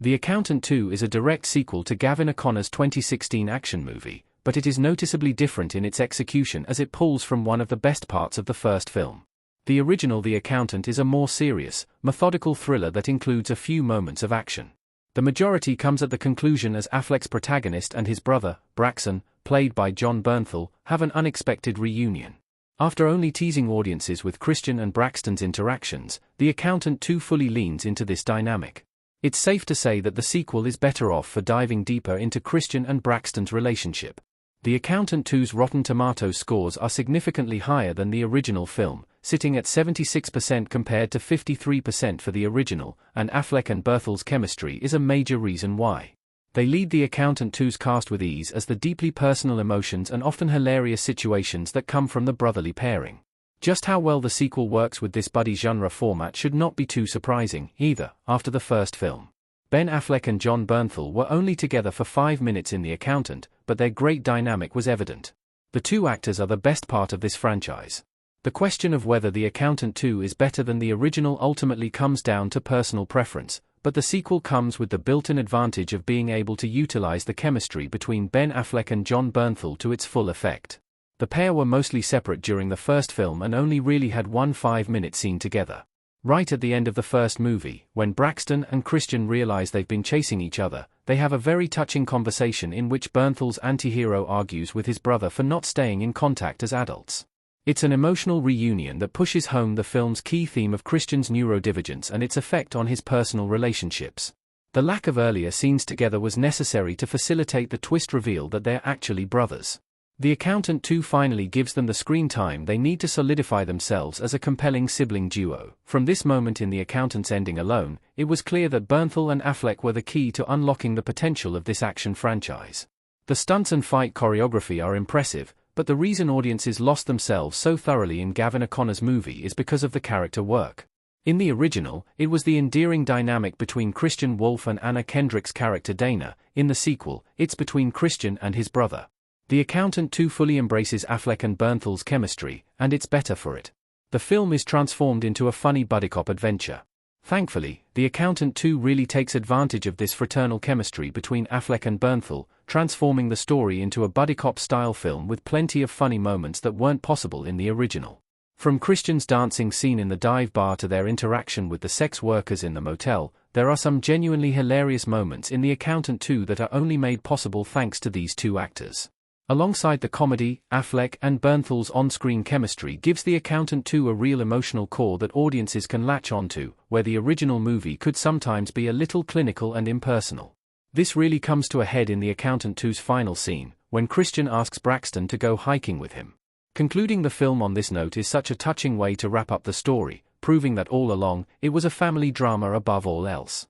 The Accountant 2 is a direct sequel to Gavin O'Connor's 2016 action movie, but it is noticeably different in its execution as it pulls from one of the best parts of the first film. The original The Accountant is a more serious, methodical thriller that includes a few moments of action. The majority comes at the conclusion as Affleck's protagonist and his brother, Braxton, played by Jon Bernthal, have an unexpected reunion. After only teasing audiences with Christian and Braxton's interactions, The Accountant 2 fully leans into this dynamic. It's safe to say that the sequel is better off for diving deeper into Christian and Braxton's relationship. The Accountant 2's Rotten Tomatoes scores are significantly higher than the original film, sitting at 76% compared to 53% for the original, and Affleck and Berthal's chemistry is a major reason why. They lead The Accountant 2's cast with ease as the deeply personal emotions and often hilarious situations that come from the brotherly pairing. Just how well the sequel works with this buddy genre format should not be too surprising, either, after the first film. Ben Affleck and Jon Bernthal were only together for 5 minutes in The Accountant, but their great dynamic was evident. The two actors are the best part of this franchise. The question of whether The Accountant 2 is better than the original ultimately comes down to personal preference, but the sequel comes with the built-in advantage of being able to utilize the chemistry between Ben Affleck and Jon Bernthal to its full effect. The pair were mostly separate during the first film and only really had one 5-minute scene together. Right at the end of the first movie, when Braxton and Christian realize they've been chasing each other, they have a very touching conversation in which Bernthal's anti-hero argues with his brother for not staying in contact as adults. It's an emotional reunion that pushes home the film's key theme of Christian's neurodivergence and its effect on his personal relationships. The lack of earlier scenes together was necessary to facilitate the twist reveal that they're actually brothers. The Accountant 2 finally gives them the screen time they need to solidify themselves as a compelling sibling duo. From this moment in The Accountant's ending alone, it was clear that Bernthal and Affleck were the key to unlocking the potential of this action franchise. The stunts and fight choreography are impressive, but the reason audiences lost themselves so thoroughly in Gavin O'Connor's movie is because of the character work. In the original, it was the endearing dynamic between Christian Wolff and Anna Kendrick's character Dana. In the sequel, it's between Christian and his brother. The Accountant 2 fully embraces Affleck and Bernthal's chemistry, and it's better for it. The film is transformed into a funny buddy-cop adventure. Thankfully, The Accountant 2 really takes advantage of this fraternal chemistry between Affleck and Bernthal, transforming the story into a buddy-cop-style film with plenty of funny moments that weren't possible in the original. From Christian's dancing scene in the dive bar to their interaction with the sex workers in the motel, there are some genuinely hilarious moments in The Accountant 2 that are only made possible thanks to these two actors. Alongside the comedy, Affleck and Bernthal's on-screen chemistry gives The Accountant 2 a real emotional core that audiences can latch onto, where the original movie could sometimes be a little clinical and impersonal. This really comes to a head in The Accountant 2's final scene, when Christian asks Braxton to go hiking with him. Concluding the film on this note is such a touching way to wrap up the story, proving that all along, it was a family drama above all else.